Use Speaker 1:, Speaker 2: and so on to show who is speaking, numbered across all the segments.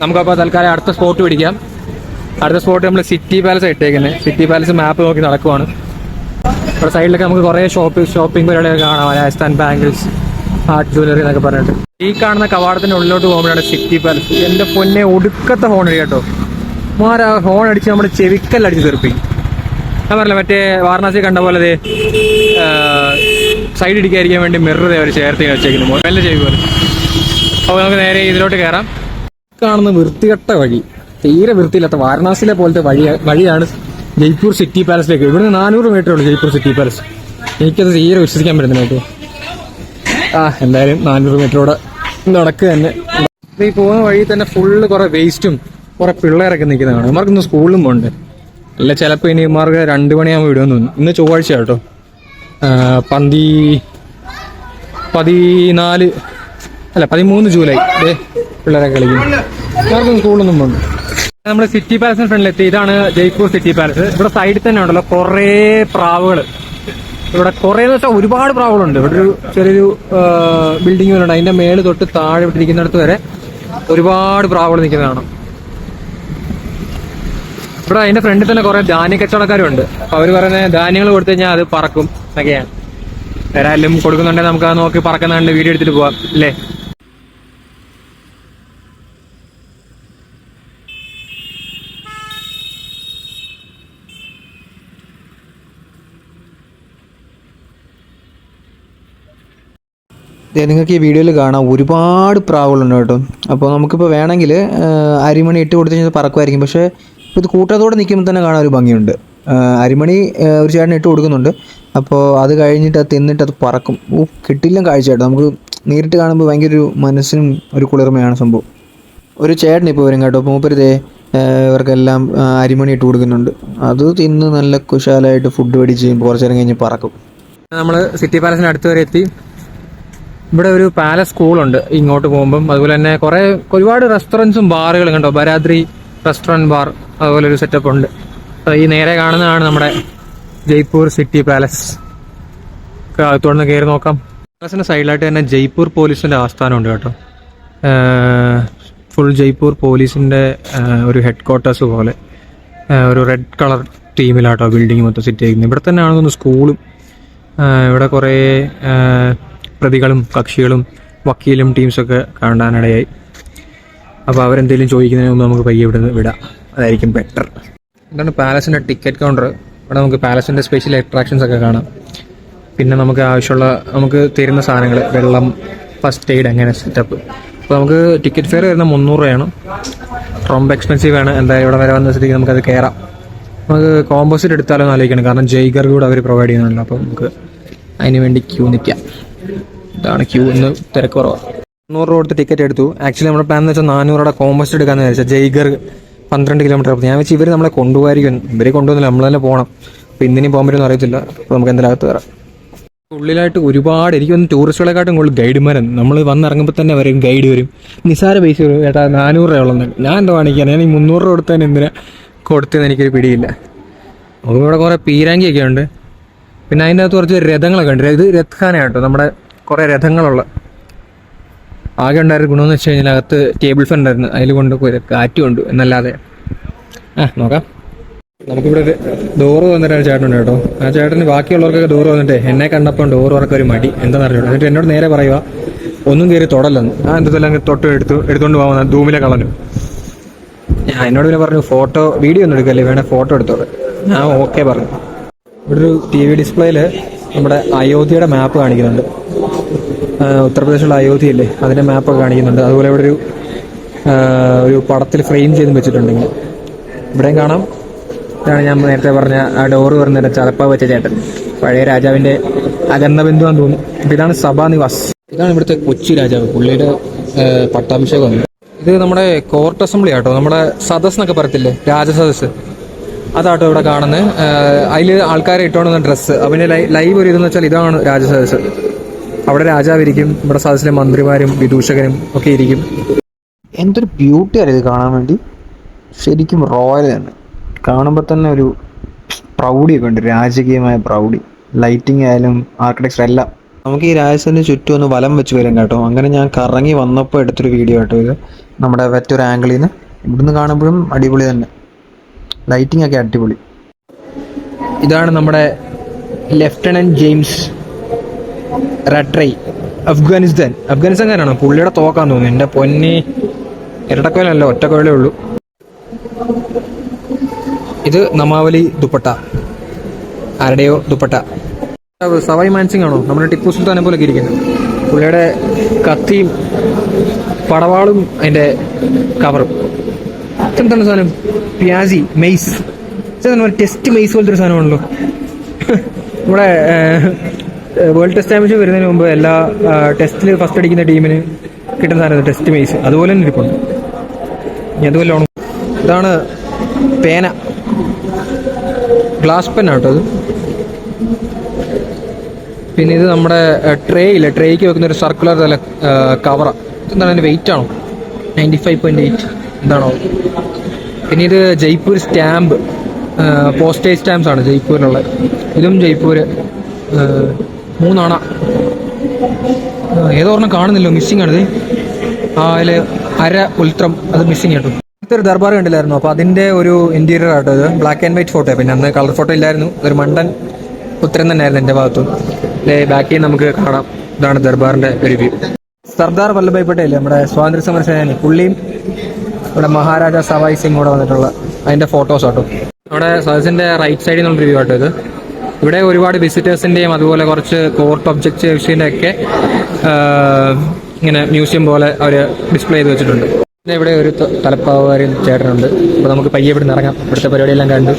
Speaker 1: നമുക്കപ്പോൾ തൽക്കാലം അടുത്ത സ്പോട്ട് പിടിക്കാം. അടുത്ത സ്പോട്ട് നമ്മൾ സിറ്റി പാലസ് ഇട്ടേക്കുന്നത്. സിറ്റി പാലസ് മാപ്പ് നോക്കി നടക്കുവാണ്. ഇവിടെ സൈഡിലൊക്കെ നമുക്ക് കുറേ ഷോപ്പിംഗ് പരിപാടിയൊക്കെ കാണാം. രാജസ്ഥാൻ ബാംഗിൾസ്, ആർട്ട് ജ്വല്ലറി എന്നൊക്കെ പറഞ്ഞിട്ട്. ഈ കാണുന്ന കവാടത്തിൻ്റെ ഉള്ളിലോട്ട് പോകുമ്പോഴാണ് സിറ്റി പാലസ്. എൻ്റെ പൊന്നെ ഒടുക്കത്തെ ഹോൺ അടി കേട്ടോ. മാരാ ഹോൺ അടിച്ച് നമ്മുടെ ചെവിക്കല്ലടിച്ച് തീർപ്പിക്കും. ഞാൻ പറഞ്ഞില്ല മറ്റേ വാരണാസി കണ്ട പോലെ സൈഡ് ഇടിക്കാതിരിക്കാൻ വേണ്ടി മിറർ അവർ ചേർത്ത് വെച്ചേക്കുന്നു. മൊബൈലിൽ ചെയ്യുമ്പോൾ. അപ്പോൾ നമുക്ക് നേരെ ഇതിലോട്ട് കയറാം. കാണുന്ന വൃത്തികെട്ട വഴി, തീരെ വൃത്തിയില്ലാത്ത വാരണാസിയിലെ പോലത്തെ വഴിയാണ് ജയ്പൂർ സിറ്റി പാലസിലേക്ക്. ഇവിടുന്ന് 400 മീറ്റർ ഉള്ളൂ ജയ്പൂർ സിറ്റി പാലസ്. എനിക്കത് തീരെ വിശ്വസിക്കാൻ പറ്റുന്നില്ല കേട്ടോ. എന്തായാലും 400 മീറ്ററോടെ നടക്കുക തന്നെ. ഈ പോകുന്ന വഴി തന്നെ ഫുള്ള് കുറെ വേസ്റ്റും കുറെ പിള്ളേരൊക്കെ നിൽക്കുന്നതാണ്. ഇമാർക്കൊന്ന് സ്കൂളിലും പോകണ്ടേ. അല്ല ചിലപ്പോൾ ഇനി ഇമാർക്ക് 2 മണിയാകുമ്പോൾ വിടുമെന്ന് തോന്നുന്നു. ഇന്ന് ചൊവ്വാഴ്ച കേട്ടോ. 13 ജൂലൈ പിള്ളേരൊക്കെ കളിക്കുന്നു. ഇമാർക്കൊന്നും സ്കൂളൊന്നും പോകണ്ട. നമ്മൾ സിറ്റി പാലസിന് ഫ്രണ്ടിലെത്തി. ഇതാണ് ജയ്പൂർ സിറ്റി പാലസ്. ഇവിടെ സൈഡിൽ തന്നെ ഉണ്ടല്ലോ കുറേ പ്രാവുകൾ. ഇവിടെ കുറേ എന്ന് വെച്ചാൽ ഒരുപാട് പ്രാവുകളുണ്ട്. ഇവിടെ ഒരു ചെറിയൊരു ബിൽഡിംഗ് വരുന്നുണ്ട്. അതിന്റെ മേല് തൊട്ട് താഴെ ഇരിക്കുന്നിടത്ത് വരെ ഒരുപാട് പ്രാവുകൾ നിൽക്കുന്നത് കാണാം. ഇവിടെ അതിന്റെ ഫ്രണ്ടിൽ തന്നെ കുറെ ധാന്യ കച്ചവടക്കാരും ഉണ്ട്. അപ്പൊ അവർ പറയുന്നത് ധാന്യങ്ങൾ കൊടുത്തു കഴിഞ്ഞാൽ അത് പറക്കും എന്നൊക്കെയാണ്. ആരെങ്കിലും കൊടുക്കുന്നുണ്ടെങ്കിൽ നമുക്ക് അത് നോക്കി പറക്കുന്ന കണ്ട് വീഡിയോ എടുത്തിട്ട് പോവാം അല്ലേ.
Speaker 2: നിങ്ങൾക്ക് ഈ വീഡിയോയിൽ കാണാം ഒരുപാട് പ്രാവുകളുണ്ട് കേട്ടോ. അപ്പോൾ നമുക്കിപ്പോൾ വേണമെങ്കിൽ അരിമണി ഇട്ട് കൊടുത്തു കഴിഞ്ഞാൽ പറക്കുമായിരിക്കും. പക്ഷേ ഇത് കൂട്ടത്തോടെ നിൽക്കുമ്പോൾ തന്നെ കാണാൻ ഒരു ഭംഗിയുണ്ട്. അരിമണി ഒരു ചേട്ടൻ ഇട്ട് കൊടുക്കുന്നുണ്ട്. അപ്പോൾ അത് കഴിഞ്ഞിട്ട് അത് തിന്നിട്ട് അത് പറക്കും. കിട്ടില്ല കാഴ്ച കേട്ടോ. നമുക്ക് നേരിട്ട് കാണുമ്പോൾ ഭയങ്കര ഒരു മനസ്സിനും ഒരു കുളിർമയാണ് സംഭവം. ഒരു ചേട്ടൻ ഇപ്പോൾ വരും കേട്ടോ. അപ്പോൾ മൂപ്പര് ഇവർക്കെല്ലാം അരിമണി ഇട്ട് കൊടുക്കുന്നുണ്ട്. അത് തിന്ന് നല്ല കുശാലായിട്ട് ഫുഡ് മേടിച്ച് കഴിയുമ്പോൾ കുറച്ച് നേരം കഴിഞ്ഞ് പറക്കും.
Speaker 1: നമ്മൾ സിറ്റി പാലസിന് അടുത്ത് വരെ എത്തി. ഇവിടെ ഒരു പാലസ് സ്കൂളുണ്ട് ഇങ്ങോട്ട് പോകുമ്പം. അതുപോലെ തന്നെ ഒരുപാട് റെസ്റ്റോറൻറ്റ്സും ബാറുകളും കണ്ടോ. ബരാദ്രി റെസ്റ്റോറൻറ്റ് ബാർ അതുപോലെ ഒരു സെറ്റപ്പ് ഉണ്ട്. ഈ നേരെ കാണുന്നതാണ് നമ്മുടെ ജയ്പൂർ സിറ്റി പാലസ്. അകത്തോടെ കയറി നോക്കാം. പാലസിന്റെ സൈഡിലായിട്ട് തന്നെ ജയ്പൂർ പോലീസിന്റെ ആസ്ഥാനമുണ്ട് കേട്ടോ. ഫുൾ ജയ്പൂർ പോലീസിന്റെ ഒരു ഹെഡ് ക്വാർട്ടേഴ്സ് പോലെ ഒരു റെഡ് കളർ തീമിലാട്ടോ ബിൽഡിംഗ് മൊത്തം സെറ്റ് ചെയ്യുന്നത്. ഇവിടെ തന്നെ ആണെന്ന് സ്കൂളും. ഇവിടെ കുറേ പ്രതികളും കക്ഷികളും വക്കീലും ടീംസൊക്കെ കാണാനിടയായി. അപ്പോൾ അവരെന്തെങ്കിലും ചോദിക്കുന്നതിന് മുമ്പ് നമുക്ക് പയ്യെ ഇവിടെ വിടാം. അതായിരിക്കും ബെറ്റർ. ഇതാണ് പാലസിൻ്റെ ടിക്കറ്റ് കൗണ്ടർ. ഇവിടെ നമുക്ക് പാലസിൻ്റെ സ്പെഷ്യൽ അട്രാക്ഷൻസ് ഒക്കെ കാണാം. പിന്നെ നമുക്ക് ആവശ്യമുള്ള നമുക്ക് തരുന്ന സാധനങ്ങൾ, വെള്ളം, ഫസ്റ്റ് എയ്ഡ്, അങ്ങനെ സെറ്റപ്പ്. അപ്പോൾ നമുക്ക് ടിക്കറ്റ് ഫെയർ വരുന്ന 300 രൂപയാണ്. ரொம்ப എക്സ്പെൻസീവ് ആണ്. എന്തായാലും ഇവിടെ വരെ വന്ന സ്ഥിതിക്ക് നമുക്കത് കയറാം. നമുക്ക് കോമ്പോസിറ്റ് എടുത്താലോ എന്ന് ആലോചിക്കണം. കാരണം ജയ്ഗർ കൂടെ അവർ പ്രൊവൈഡ് ചെയ്യുന്നുണ്ട്. അപ്പോൾ നമുക്ക് അതിന് വേണ്ടി ക്യൂ നിൽക്കാം. ഇതാണ് ക്യൂ. ഇന്ന് തിരക്ക് കുറവാണ്. 100 രൂപ കൊടുത്ത് ടിക്കറ്റ് എടുത്തു. ആക്ച്വലി നമ്മുടെ പ്ലാൻ എന്ന് വെച്ചാൽ 400 രൂപയുടെ കോമ്പോസിറ്റ് എടുക്കാമെന്ന് വിചാരിച്ചാൽ. ജയ്ഗർ 12 കിലോമീറ്റർ. അപ്പോൾ ഞാൻ വെച്ച് ഇവർ നമ്മളെ കൊണ്ടുപോകായിരിക്കും. ഇവരെ കൊണ്ടുപോകുന്നില്ല, നമ്മൾ തന്നെ പോകണം. അപ്പോൾ ഇന്നിനും പോകാൻ പറ്റുമെന്ന് അറിയത്തില്ല. അപ്പോൾ നമുക്ക് എന്തായാലും അകത്ത് കയറാം. ഉള്ളിലായിട്ട് ഒരുപാട് എനിക്കൊന്ന് ടൂറിസ്റ്റുകളെക്കാട്ടും കൂടുതൽ ഗൈഡുമാരാണ്. നമ്മൾ വന്നിറങ്ങുമ്പോൾ തന്നെ വരും ഗൈഡ് വരും. നിസാര പൈസ വരും. ഏട്ടാ 400 രൂപയുള്ളൂ. ഞാൻ എന്താ കാണിക്കാൻ? ഞാൻ ഈ 300 രൂപ കൊടുത്തതിന് എന്തിനാ കൊടുത്തതെന്ന് എനിക്കൊരു പിടിയില്ല. അപ്പോൾ ഇവിടെ കുറേ പീരാങ്കിയൊക്കെ ഉണ്ട്. പിന്നെ അതിൻ്റെ അകത്ത് കുറച്ച് രഥങ്ങളൊക്കെ ഉണ്ട്. ഇത് രഥ്ഖാന കേട്ടോ. നമ്മുടെ കുറേ രഥങ്ങളുള്ള. ആകെ ഉണ്ടായിരുന്ന ഗുണമെന്ന് വെച്ച് കഴിഞ്ഞാൽ അകത്ത് ടേബിൾ ഫാൻ ഉണ്ടായിരുന്നു. അതിൽ കൊണ്ട് പോയി കാറ്റും ഉണ്ട് എന്നല്ലാതെ. നോക്കാം. നമുക്കിവിടെ ഒരു ഡോറ് വന്നിട്ട് ചേട്ടനുണ്ട് കേട്ടോ. ആ ചേട്ടന് ബാക്കിയുള്ളവർക്കൊക്കെ ഡോറ് വന്നിട്ട് എന്നെ കണ്ടപ്പോൾ ഡോറ് തുറക്കാൻ ഒരു മടി എന്താണെന്ന് അറിഞ്ഞു. എന്നിട്ട് എന്നോട് നേരെ പറയുക ഒന്നും കയറി തൊടല്ലെന്ന്. ഞാൻ എന്തെല്ലാം എടുത്തുകൊണ്ട് പോകുന്ന ധൂമിലെ കളഞ്ഞു. ഞാൻ എന്നോട് പിന്നെ പറഞ്ഞു വീഡിയോ ഒന്നും എടുക്കല്ലേ, വേണേൽ ഫോട്ടോ എടുത്തോളെ. ഞാൻ ഓക്കെ പറഞ്ഞു. ഇവിടെ ഒരു TV ഡിസ്പ്ലേയിൽ നമ്മുടെ അയോധ്യയുടെ മാപ്പ് കാണിക്കുന്നുണ്ട്. ഉത്തർപ്രദേശിലുള്ള അയോധ്യയില്ലേ, അതിൻ്റെ മാപ്പൊക്കെ കാണിക്കുന്നുണ്ട്. അതുപോലെ ഇവിടെ ഒരു പടത്തിൽ ഫ്രെയിം ചെയ്ത് വെച്ചിട്ടുണ്ടെങ്കിൽ ഇവിടെയും കാണാം. ഇതാണ് ഞാൻ നേരത്തെ പറഞ്ഞ ആ ഡോറ് പറഞ്ഞ ചലപ്പ വെച്ച ചേട്ടൻ, പഴയ രാജാവിൻ്റെ അകന്ന ബന്ധുവാന്ന് തോന്നുന്നു. അപ്പോൾ ഇതാണ് സഭാനിവാസ്. ഇതാണ് ഇവിടുത്തെ കൊച്ചി രാജാവ്. പുള്ളിയുടെ പട്ടാഭിഷേകം. ഇത് നമ്മുടെ കോർട്ട് അസംബ്ലി ആട്ടോ. നമ്മുടെ സദസ് എന്നൊക്കെ പറയത്തില്ലേ, രാജസദസ്, അതാട്ടോ ഇവിടെ കാണുന്നത്. അതിൽ ആൾക്കാരെ ഇട്ടുകൊണ്ടുവന്ന ഡ്രസ്സ്. അവന് ലൈവ് ഒരു ഇതെന്ന് വെച്ചാൽ ഇതാണ് രാജസദസ്. അവിടെ രാജാവിരിക്കും, ഇവിടെ സദസ്സിലെ മന്ത്രിമാരും വിദൂഷകരും ഒക്കെ ഇരിക്കും.
Speaker 2: എന്തൊരു ബ്യൂട്ടിയാണ് ഇത് കാണാൻ വേണ്ടി. ശരിക്കും റോയൽ തന്നെ. കാണുമ്പോൾ തന്നെ ഒരു പ്രൗഢിയൊക്കെ ഉണ്ട്, രാജകീയമായ പ്രൗഢി. ലൈറ്റിംഗ് ആയാലും ആർക്കിടെക്ചർ എല്ലാം. നമുക്ക് ഈ രാജസ്ഥാനിന് ചുറ്റും ഒന്ന് വലം വെച്ച് വരും കേട്ടോ. അങ്ങനെ ഞാൻ കറങ്ങി വന്നപ്പോൾ എടുത്തൊരു വീഡിയോ കേട്ടോ ഇത്. നമ്മുടെ മറ്റൊരു ആംഗിളിൽ നിന്ന്. ഇവിടുന്ന് കാണുമ്പോഴും അടിപൊളി തന്നെ, ലൈറ്റിംഗ് ഒക്കെ അടിപൊളി. ഇതാണ് നമ്മുടെ ലെഫ്റ്റനന്റ് ജെയിംസ് റട്രൈ, അഫ്ഗാനിസ്ഥാൻകാരാണോ? പുള്ളിയുടെ തോക്കാൻ തോന്നുന്നു. എൻ്റെ പൊന്നി, ഇരട്ടക്കോലല്ല, ഒറ്റക്കോലേ ഉള്ളൂ. ഇത് നമാവലി ദുപ്പട്ട, ആരുടെയോ ദുപ്പട്ട. സവായ് മാൻസിംഗ് ആണോ? നമ്മുടെ ടിപ്പു സുൽത്താനെ പോലൊക്കെ ഇരിക്കുന്നത്. പുള്ളിയുടെ കത്തിയും പടവാളും അതിൻ്റെ കവറും. എന്താണ് സാധനം? പ്യാസി മെയ്സ്, ടെസ്റ്റ് മെയ്സ് പോലത്തെ ഒരു സാധനമാണല്ലോ. നമ്മുടെ വേൾഡ് ടെസ്റ്റ് ചാമ്പ്യൻഷിപ്പ് വരുന്നതിന് മുമ്പ് എല്ലാ ടെസ്റ്റിൽ ഫസ്റ്റ് അടിക്കുന്ന ടീമിന് കിട്ടുന്ന സാധനം ടെസ്റ്റ് മെയ്സ്, അതുപോലെ തന്നെ ഇരിപ്പുണ്ട്. അതുപോലെ ആണ്. ഇതാണ് പേന, ഗ്ലാസ് പെന്നാട്ടോ അത്. പിന്നെ ഇത് നമ്മുടെ ട്രേക്ക് വെക്കുന്ന ഒരു സർക്കുലർ തല കവറാണ്. എന്താണ് അതിൻ്റെ വെയിറ്റ് ആണോ? 95.8 എന്താണോ? പിന്നെ ഇത് ജയ്പൂർ സ്റ്റാമ്പ്, പോസ്റ്റേജ് സ്റ്റാമ്പ്സ് ആണ് ജയ്പൂരിലുള്ള. ഇതും ജയ്പൂർ 3 അണ. ഏതോ ഒരെണ്ണം കാണുന്നില്ലോ, മിസ്സിങ് ആണിത്. അതിൽ അര ഉൽത്രം അത് മിസ്സിങ് കേട്ടോ. ഇതൊരു ദർബാർ കണ്ടില്ലായിരുന്നു, അപ്പോൾ അതിൻ്റെ ഒരു ഇൻറ്റീരിയർ ആട്ടോ ഇത്. ബ്ലാക്ക് ആൻഡ് വൈറ്റ് ഫോട്ടോ, പിന്നെ അന്ന് കളർ ഫോട്ടോ ഇല്ലായിരുന്നു. ഒരു മണ്ടൻ ഉത്തരം തന്നെയായിരുന്നു എൻ്റെ ഭാഗത്തുനിന്ന്. അല്ലേ, ബാക്കി നമുക്ക് കാണാം. ഇതാണ് ദർബാറിൻ്റെ ഒരു വ്യൂ. സർദാർ വല്ലഭായ് പട്ടേൽ, നമ്മുടെ സ്വാതന്ത്ര്യ സമര സേനാനി, പുള്ളിയും ഇവിടെ മഹാരാജ സവായ് സിംഗ് കൂടെ വന്നിട്ടുള്ള അതിൻ്റെ ഫോട്ടോസ് ആട്ടോ. നമ്മുടെ സദസ്സിൻ്റെ റൈറ്റ് സൈഡിൽ നിന്നുള്ള റിവ്യൂ ആട്ടോ ഇത്. ഇവിടെ ഒരുപാട് വിസിറ്റേഴ്സിൻ്റെയും അതുപോലെ കുറച്ച് കോർട്ട് ഒബ്ജക്റ്റീവ്സിൻ്റെ ഒക്കെ ഇങ്ങനെ മ്യൂസിയം പോലെ അവർ ഡിസ്പ്ലേ ചെയ്ത് വെച്ചിട്ടുണ്ട്. പിന്നെ ഇവിടെ ഒരു തലപ്പാവുകാരൻ ചേട്ടനുണ്ട്. അപ്പോൾ നമുക്ക് പയ്യെ ഇവിടെ നിന്ന് ഇറങ്ങാം. ഇവിടുത്തെ പരിപാടിയെല്ലാം കണ്ട്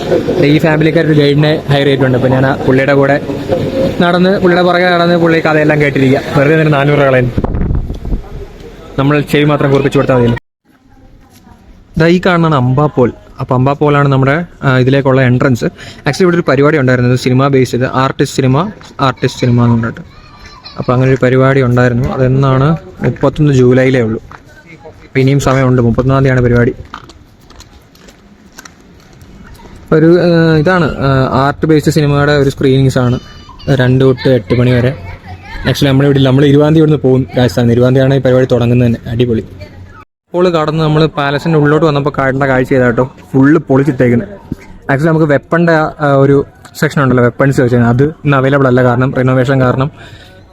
Speaker 2: ഈ ഫാമിലിക്കാരൊരു ഗൈഡിനെ ഹയർ ചെയ്തിട്ടുണ്ട്. അപ്പോൾ ഞാൻ പുള്ളിയുടെ കൂടെ നടന്ന്, പുള്ളിയുടെ പുറകെ നടന്ന് പുള്ളി കഥയെല്ലാം കേട്ടിരിക്കുക. വെറുതെ തന്നെ 400 കളയും, നമ്മൾ ചെവി മാത്രം കുറിപ്പിച്ച് കൊടുത്താൽ മതിയല്ലോ. ഇതാ ഈ കാണുന്നതാണ് അംബാപോൾ. അപ്പോൾ അംബാപോളാണ് നമ്മുടെ ഇതിലേക്കുള്ള എൻട്രൻസ്. ആക്ച്വലി ഇവിടെ ഒരു പരിപാടി ഉണ്ടായിരുന്നത്, സിനിമ ബേസ് ചെയ്ത്, ആർട്ടിസ്റ്റ് സിനിമ എന്ന് പറഞ്ഞിട്ട്. അപ്പോൾ അങ്ങനെ ഒരു പരിപാടി ഉണ്ടായിരുന്നു. അതെന്നാണ് 31 ജൂലൈയിലേ ഉള്ളൂ. അപ്പോൾ ഇനിയും സമയമുണ്ട്, 31-ാം തീയതിയാണ് പരിപാടി. ഒരു ഇതാണ് ആർട്ട് ബേസ്ഡ് സിനിമയുടെ ഒരു സ്ക്രീനിങ്സ് ആണ്, 2 തൊട്ട് 8 മണി വരെ. ആക്ച്വലി നമ്മൾ 20-ാം തീയതി ഇവിടുന്ന് പോകും രാജസ്ഥാനിൽ. 20-ാം തീയതിയാണ് ഈ പരിപാടി തുടങ്ങുന്നത് തന്നെ. അടിപൊളി. ഇപ്പോൾ കടന്ന് നമ്മൾ പാലസിൻ്റെ ഉള്ളിലോട്ട് വന്നപ്പോൾ കാണേണ്ട കാഴ്ച ചെയ്താട്ടോ, ഫുള്ള് പൊളിച്ചിട്ടേക്കുന്നത്. ആക്ച്വലി നമുക്ക് വെപ്പണിൻ്റെ ഒരു സെക്ഷൻ ഉണ്ടല്ലോ, വെപ്പൺസ് വെച്ചാൽ അത് ഇന്ന് അവൈലബിൾ അല്ല, കാരണം റിനോവേഷൻ കാരണം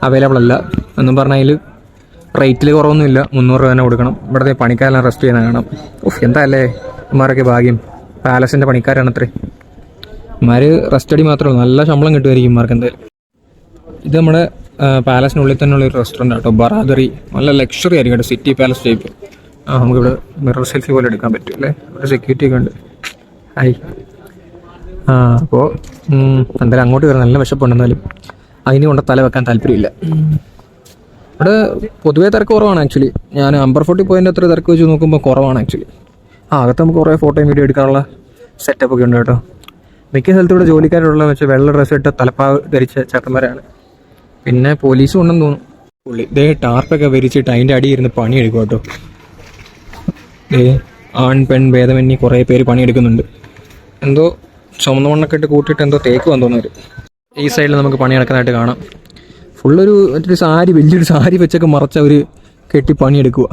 Speaker 2: അവൈലബിൾ അല്ല. എന്നും പറഞ്ഞാൽ റേറ്റിൽ കുറവൊന്നുമില്ല, 300 രൂപ തന്നെ കൊടുക്കണം. ഇവിടുത്തെ പണിക്കാരെല്ലാം റെസ്റ്റ് ചെയ്യുന്ന കാണാം. എന്താ അല്ലേ ഇമാരൊക്കെ ഭാഗ്യം, പാലസിൻ്റെ പണിക്കാരാണ് അത്രേ. ഇമാർ റെസ്റ്റ് അടി മാത്രമേ ഉള്ളൂ, നല്ല ശമ്പളം കിട്ടുമായിരിക്കും ഇമാർക്ക് എന്തായാലും. ഇത് നമ്മുടെ പാലസിനുള്ളിൽ തന്നെയുള്ള ഒരു റെസ്റ്റോറൻറ്റ് ആട്ടോ, ബറാദറി. നല്ല ലക്ഷറി ആയിരിക്കും കേട്ടോ, സിറ്റി പാലസ് ടൈപ്പ്. നമുക്കിവിടെ മിറർ സെൽഫി പോലെ എടുക്കാൻ പറ്റും അല്ലേ. ഇവിടെ സെക്യൂരിറ്റി ഒക്കെ ഉണ്ട്. ഹായ്. അപ്പോൾ എന്തായാലും അങ്ങോട്ട് കയറാൻ നല്ല വിശപ്പുണ്ടെന്നാലും അതിന് കൊണ്ട് തല വെക്കാൻ താല്പര്യമില്ല. ഇവിടെ പൊതുവേ തിരക്ക് കുറവാണ് ആക്ച്വലി. ഞാൻ അമ്പർ ഫോർട്ടി പോയിൻ്റെ അത്ര തിരക്ക് വെച്ച് നോക്കുമ്പോൾ കുറവാണ് ആക്ച്വലി. അകത്ത് നമുക്ക് കുറേ ഫോട്ടോയും വീഡിയോ എടുക്കാനുള്ള സെറ്റപ്പ് ഒക്കെ ഉണ്ട് കേട്ടോ. മിക്ക സ്ഥലത്തും ഇവിടെ ജോലിക്കാരുള്ള വെച്ച് വെള്ള ഡ്രസ്സ് ഇട്ട് തലപ്പാവ് ധരിച്ച ചേട്ടന്മാരാണ്. പിന്നെ പോലീസും ഉണ്ടെന്ന് തോന്നുന്നു. പുള്ളി ഇതേ ടാർപ്പൊക്കെ വരിച്ചിട്ട് അതിൻ്റെ അടിയിരുന്ന് പണിയെടുക്കും കേട്ടോ. ആൺ പെൺ ഭേദമന്യേ കുറേ പേര് പണിയെടുക്കുന്നുണ്ട്. എന്തോ ചുമന്ന മണ്ണൊക്കെ ഇട്ട് കൂട്ടിയിട്ട് എന്തോ തേക്ക് വന്നു തോന്നുന്നവർ. ഈ സൈഡിൽ നമുക്ക് പണിയെടുക്കാനായിട്ട് കാണാം. ഫുള്ളൊരു മറ്റൊരു സാരി, വലിയൊരു സാരി വെച്ചൊക്കെ മറച്ച ഒരു കെട്ടി പണിയെടുക്കുക.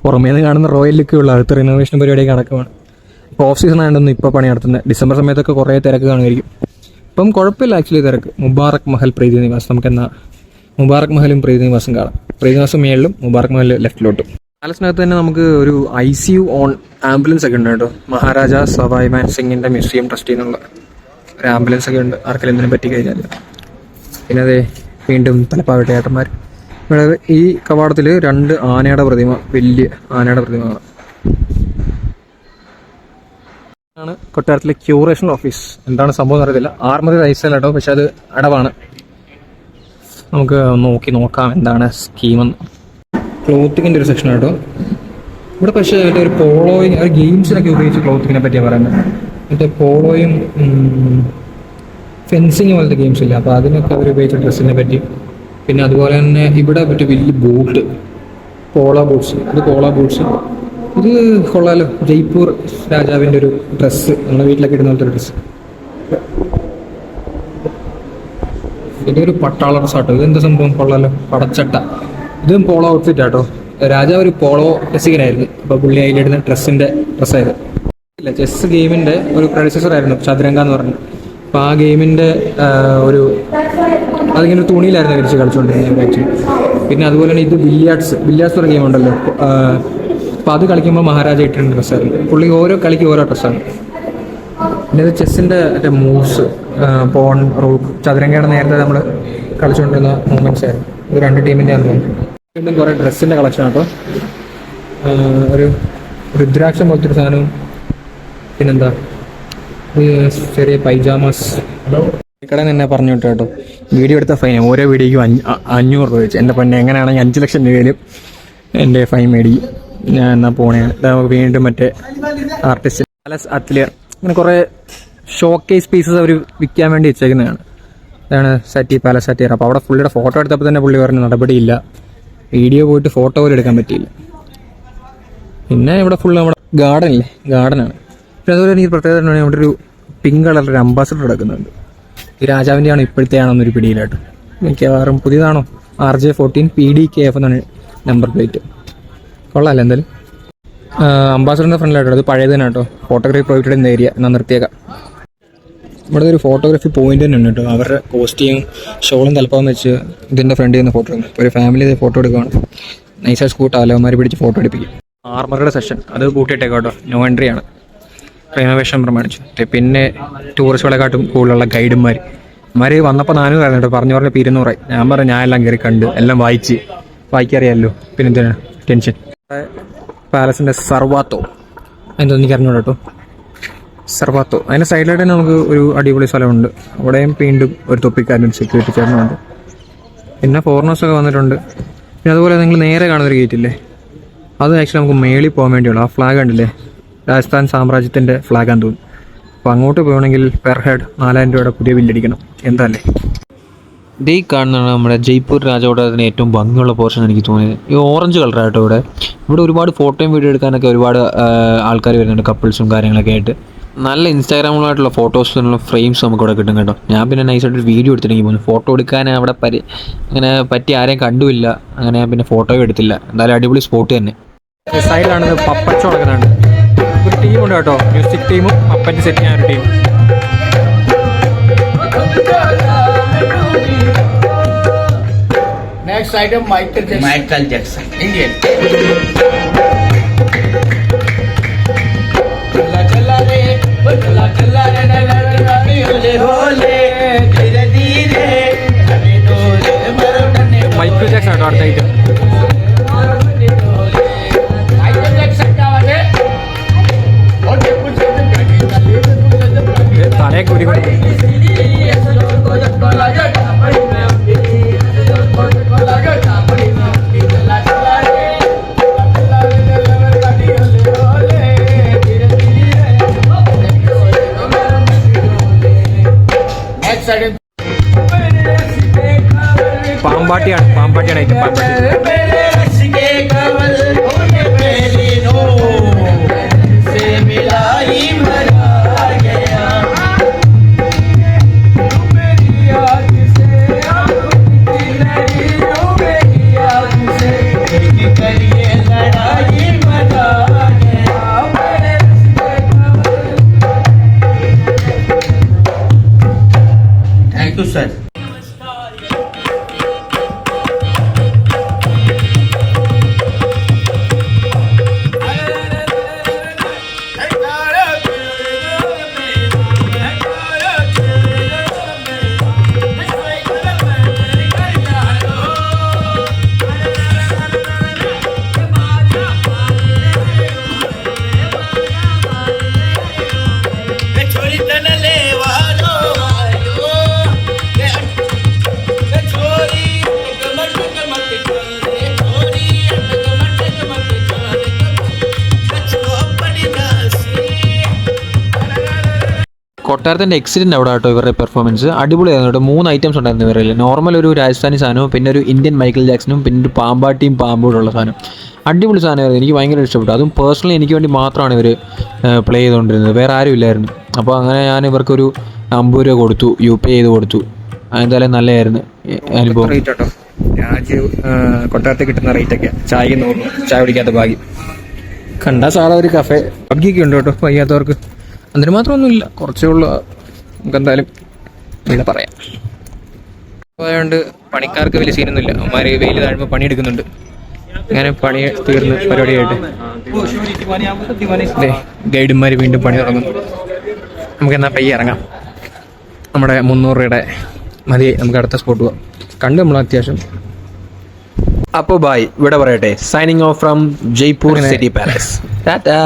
Speaker 2: പുറമേ നിന്ന് കാണുന്ന റോയൽ ലുക്കുള്ള അടുത്ത റിനോവേഷൻ പരിപാടിയൊക്കെ നടക്കുവാണ്. ഇപ്പോൾ ഓഫ് സീസൺ ആയതൊന്നും ഇപ്പോൾ പണി നടത്തുന്നത്. ഡിസംബർ സമയത്തൊക്കെ കുറേ തിരക്ക് കാണുമായിരിക്കും. ഇപ്പം കുഴപ്പമില്ല ആക്ച്വലി തിരക്ക്. മുബാറക് മഹൽ പ്രീതി നിവാസ്, നമുക്കെന്നാൽ മുബാറക് മഹലും പ്രീതി നിവാസും കാണാം. പ്രീതി നിവാസം മേളിലും മുബാറക് മഹൽ ലെഫ്റ്റിലോട്ടും. പാലസിനകത്ത് തന്നെ നമുക്ക് ഒരു ICU ഓൺ ആംബുലൻസ് ഒക്കെ ഉണ്ട് കേട്ടോ. മഹാരാജ സവായ് മാൻ സിംഗിൻ്റെ മ്യൂസിയം ട്രസ്റ്റിൽ നിന്നുള്ള ഒരു ആംബുലൻസ് ഒക്കെ ഉണ്ട് ആർക്കെങ്കിലും എന്തിനും പറ്റി കഴിഞ്ഞാൽ. പിന്നെ അതെ വീണ്ടും തലപ്പാവട്ട ഏട്ടന്മാർ. ഇവിടെ ഈ കവാടത്തിൽ 2 ആനയുടെ പ്രതിമ, വലിയ ആനയുടെ പ്രതിമ ആണ്. കൊട്ടാരത്തിലെ ക്യൂറേഷൻ ഓഫീസ്. എന്താണ് സംഭവം എന്ന് അറിയത്തില്ല. 6 മുതൽ വയസ്സല്ല കേട്ടോ, പക്ഷെ അത് അടവാണ്. നമുക്ക് നോക്കാം എന്താണ് സ്കീമെന്ന്. ക്ലോത്തിങ്ങിൻ്റെ ഒരു സെക്ഷൻ കേട്ടോ ഇവിടെ. പക്ഷേ മറ്റേ ഒരു പോളോയും ഗെയിംസിനൊക്കെ ഉപയോഗിച്ച് ക്ലോത്തിങ്ങിനെ പറ്റിയാണ് പറയുന്നത്. മറ്റേ പോളോയും ഫെൻസിങ് പോലത്തെ ഗെയിംസ് ഇല്ല, അപ്പോൾ അതിനൊക്കെ അവർ ഉപയോഗിച്ച ഡ്രസ്സിനെ പറ്റി. പിന്നെ അതുപോലെ തന്നെ ഇവിടെ മറ്റേ വലിയ ബൂട്ട്, പോളോ ബൂട്ട്സ്. ഇത് കൊള്ളാലോ, ജയ്പൂർ രാജാവിൻ്റെ ഒരു ഡ്രസ്സ്, നമ്മുടെ വീട്ടിലൊക്കെ ഇടുന്ന പോലത്തെ ഒരു ഡ്രസ്സ്. ഇതൊരു പട്ടാള ഡ്രസ്സാട്ടോ. ഇതെന്താ സംഭവം? കൊള്ളാലോ, പടച്ചട്ട. ഇതും പോളോ ഔട്ട്ഫിറ്റ് ആട്ടോ.
Speaker 1: രാജാവ് ഒരു പോളോ രസികനായിരുന്നു. അപ്പോൾ പുള്ളി അതിലിടുന്ന ഡ്രസ്സായിരുന്നു. ഇല്ല, ചെസ് ഗെയിമിൻ്റെ ഒരു പ്രൊഡ്യൂസർ ആയിരുന്നു ചതുരംഗ എന്ന് പറഞ്ഞു. അപ്പോൾ ആ ഗെയിമിൻ്റെ അതിങ്ങനെ ഒരു തുണിയിലായിരുന്നു വിരിച്ച് കളിച്ചുകൊണ്ടിരുന്നത് ആക്ച്വലി. പിന്നെ അതുപോലെ തന്നെ ഇത് ബില്യാർഡ്സ് ഒരു ഗെയിം ഉണ്ടല്ലോ, അപ്പോൾ അത് കളിക്കുമ്പോൾ മഹാരാജ ഇട്ടിരുന്ന ഡ്രസ്സായിരുന്നു. പുള്ളി ഓരോ കളിക്ക് ഓരോ ഡ്രസ്സാണ്. പിന്നെ ഇത് ചെസ്സിൻ്റെ മൂവ്സ്, പോൺ, റൂക്ക്, ചതുരംഗയുടെ നേരത്തെ നമ്മൾ കളിച്ചുകൊണ്ടിരുന്ന മൂവ്മെൻറ്റ്സ് ആയിരുന്നു. ഇത് 2 ടീമിൻ്റെ ആണെന്ന് തോന്നുന്നു. വീണ്ടും കുറേ ഡ്രസ്സിൻ്റെ കളക്ഷൻ കേട്ടോ. ഒരു രുദ്രാക്ഷം പോലത്തെ ഒരു സാധനവും, പിന്നെന്താ ചെറിയ പൈജാമാസ്. കടയിൽ നിന്ന് പറഞ്ഞു വിട്ടു കേട്ടോ, വീഡിയോ എടുത്ത ഫൈൻ ഓരോ വീഡിയോയ്ക്കും 500 രൂപ വെച്ച്. എൻ്റെ പൊന്നെ, എങ്ങനെയാണെങ്കിൽ 5 ലക്ഷം രൂപയിലും എൻ്റെ ഫൈൻ മേടിക്കും. ഞാൻ എന്നാൽ പോണേയാണ്. വീണ്ടും മറ്റേ ആർട്ടിസ്റ്റ് പാലസ് അത്ലിയർ, അങ്ങനെ കുറേ ഷോക്കേസ് പീസസ് അവർ വിൽക്കാൻ വേണ്ടി വെച്ചേക്കുന്നതാണ്. ഇതാണ് പാലസ് അറ്റ്ലിയർ. അപ്പോൾ അവിടെ പുള്ളിയുടെ ഫോട്ടോ എടുത്തപ്പോൾ തന്നെ പുള്ളി പറഞ്ഞു നടപടിയില്ല, വീഡിയോ പോയിട്ട് ഫോട്ടോ പോലും എടുക്കാൻ പറ്റിയില്ല. പിന്നെ ഇവിടെ ഫുള്ള് നമ്മുടെ ഗാർഡനാണ്. പിന്നെ അതുപോലെ എനിക്ക് പ്രത്യേകത ഇവിടെ ഒരു പിങ്ക് കളർ ഒരു അംബാസഡർ കിടക്കുന്നുണ്ട്. ഈ രാജാവിൻ്റെയാണോ ഇപ്പോഴത്തെയാണോന്നൊരു പിടിയിലായിട്ട്. മിക്കവാറും പുതിയതാണോ, RJ14 PDKF എന്നാണ് നമ്പർ പ്ലേറ്റ്. കൊള്ളാമല്ലോ എന്തായാലും. അംബാസഡറിൻ്റെ ഫ്രണ്ടിലായിട്ടോ, അത് പഴയത് തന്നെ കേട്ടോ. ഫോട്ടോഗ്രാഫി പ്രൊഹിബിറ്റഡ് ഇൻ ഏരിയ എന്നാൽ നിർത്തിയേക്കാം. ഇവിടെ ഒരു ഫോട്ടോഗ്രാഫി പോയിന്റ് തന്നെ ഉണ്ട് കേട്ടോ. അവരുടെ കോസ്റ്റ്യൂം ഷോളും തലപ്പാവും വെച്ച് ഇതിൻ്റെ ഫ്രണ്ടിൽ നിന്ന് ഫോട്ടോ എടുക്കും. ഒരു ഫാമിലി ഫോട്ടോ എടുക്കുകയാണ്. നൈസായി സ്കൂട്ടാവല്ലോ, അവന്മാർ പിടിച്ച് ഫോട്ടോ എടുപ്പിക്കും. ആർമറുടെ സെഷൻ അത് കൂട്ടിയിട്ടേക്കാം കേട്ടോ. നോ എൻട്രി ആണ്, റിനോവേഷൻ പ്രമാണിച്ചു. പിന്നെ ടൂറിസ്റ്റുകളെക്കാട്ടും കൂടുതലുള്ള ഗൈഡുമാർ വന്നപ്പോൾ 400 ആയിരുന്നു കേട്ടോ. പറഞ്ഞു 200. ഞാൻ പറഞ്ഞു ഞാൻ എല്ലാം കയറി കണ്ട് എല്ലാം വായിക്കറിയാമല്ലോ, പിന്നെ എന്തിനാണ് ടെൻഷൻ. പാലസിൻ്റെ സർവാത്തോ എന്തോ എനിക്ക് അറിഞ്ഞോളൂ കേട്ടോ. സർവാത്തോ അതിൻ്റെ സൈഡിലായിട്ട് തന്നെ നമുക്ക് ഒരു അടിപൊളി സ്ഥലമുണ്ട്. അവിടെയും വീണ്ടും ഒരു തൊപ്പിക്കാരനും സെക്യൂരിറ്റി ചേർന്നുണ്ട്. പിന്നെ ഫോറിനേഴ്സൊക്കെ വന്നിട്ടുണ്ട്. പിന്നെ അതുപോലെ നിങ്ങൾ നേരെ കാണുന്നൊരു ഗേറ്റില്ലേ, അത് ആക്ച്വലി നമുക്ക് മേളിൽ പോകാൻ വേണ്ടിയുള്ളൂ. ആ ഫ്ലാഗ് കണ്ടില്ലേ, രാജസ്ഥാൻ സാമ്രാജ്യത്തിൻ്റെ ഫ്ലാഗാന്ന് തോന്നുന്നു. അപ്പോൾ അങ്ങോട്ട് പോകണമെങ്കിൽ പെർ ഹെഡ് 4000 രൂപയുടെ പുതിയ ബില്ലടിക്കണം. എന്താല്ലേ.
Speaker 2: ഈ കാണുന്നതാണ് നമ്മുടെ ജയ്പൂർ രാജകൊട്ടാരത്തിന് ഏറ്റവും ഭംഗിയുള്ള പോർഷൻ എനിക്ക് തോന്നിയത്. ഈ ഓറഞ്ച് കളറായിട്ടോ. ഇവിടെ ഒരുപാട് ഫോട്ടോയും വീഡിയോ എടുക്കാനൊക്കെ ഒരുപാട് ആൾക്കാർ വരുന്നുണ്ട്, കപ്പിൾസും കാര്യങ്ങളൊക്കെ ആയിട്ട്. നല്ല ഇൻസ്റ്റാഗ്രാമിലായിട്ടുള്ള ഫോട്ടോസിനുള്ള ഫ്രെയിംസ് നമുക്ക് ഇവിടെ കിട്ടും കേട്ടോ. ഞാൻ പിന്നെ നൈസായിട്ട് വീഡിയോ എടുത്തിട്ടുണ്ടെങ്കിൽ പോകുന്നു. ഫോട്ടോ എടുക്കാൻ അവിടെ അങ്ങനെ പറ്റി ആരെയും കണ്ടുമില്ല, അങ്ങനെ പിന്നെ ഫോട്ടോയും എടുത്തില്ല. എന്തായാലും അടിപൊളി സ്പോട്ട് തന്നെ.
Speaker 1: സൈഡിലാണ് പപ്പറ്റ് നടക്കുന്നുണ്ട്. ഒരു ടീമുണ്ട് കേട്ടോ, മ്യൂസിക് ടീമും പപ്പറ്റ് സെറ്റ് ചെയ്യാൻ ഒരു team.
Speaker 3: Next item, Michael Jackson, Indian. Challa re, hole, dhire dhire, dhare dole, marudane.
Speaker 1: Michael Jackson കേട്ടോ അടുത്ത ഐറ്റം.
Speaker 3: Michael Jackson क्या बात है? और कुछ
Speaker 1: തലയെ കൂടി പാമ്പാട്ടിയാണ് ഐറ്റം.
Speaker 3: Thank you, sir.
Speaker 2: കൊട്ടാരത്തിൻ്റെ എക്സിഡൻ്റ് അവിടെ കേട്ടോ. ഇവരുടെ പെർഫോമൻസ് അടിപൊളിയായിരുന്നു കേട്ടോ. 3 ഐറ്റംസ് ഉണ്ടായിരുന്നു ഇവരിൽ. നോർമൽ ഒരു രാജസ്ഥാനി സാധനവും, പിന്നെ ഒരു ഇന്ത്യൻ മൈക്കിൾ ജാക്സനും, പിന്നെ ഒരു പാമ്പാട്ടിയും പാമ്പോടുള്ള സാധനം. അടിപൊളി സാധനമായിരുന്നു, എനിക്ക് ഭയങ്കര ഇഷ്ടപ്പെട്ടു. അതും പേഴ്സണലി എനിക്ക് വേണ്ടി മാത്രമാണ് ഇവർ പ്ലേ ചെയ്തുകൊണ്ടിരുന്നത്, വേറെ ആരും ഇല്ലായിരുന്നു. അപ്പോൾ അങ്ങനെ ഞാൻ ഇവർക്കൊരു 50 രൂപ കൊടുത്തു, UPI ചെയ്ത് കൊടുത്തു. എന്തായാലും നല്ലതായിരുന്നു അനുഭവം.
Speaker 1: രാജീവ് കൊട്ടാരത്തിൽ കിട്ടുന്ന റേറ്റൊക്കെ ചായക്ക് 100 രൂപ, ചായ കുടിക്കാത്ത ഭാഗ്യം. കണ്ടാ സാധാ ഒരു കഫേ പബ്ജിയൊക്കെ ഉണ്ട് കേട്ടോ വയ്യാത്തവർക്ക്. അതിന് മാത്രമൊന്നുമില്ല, കുറച്ചേ ഉള്ളൂ. നമുക്ക് എന്തായാലും ഇവിടെ പറയാം. അതുകൊണ്ട് പണിക്കാർക്ക് വലിയ സീനൊന്നുമില്ല. അവന്മാർ വെയിൽ താഴുമ്പോൾ പണിയെടുക്കുന്നുണ്ട്. അങ്ങനെ പണി തീർന്ന് പരിപാടിയായിട്ട് ഗൈഡന്മാർ വീണ്ടും പണി തുടങ്ങുന്നു. നമുക്ക് എന്നാൽ പയ്യെ ഇറങ്ങാം. നമ്മുടെ 300 രൂപയുടെ മതി, നമുക്ക് അടുത്ത സ്പോട്ട് പോകാം. കണ്ടു നമ്മൾ അത്യാവശ്യം.
Speaker 2: അപ്പോൾ ബായ്, ഇവിടെ പറയട്ടെ. Signing off from Jaipur city palace. Tata.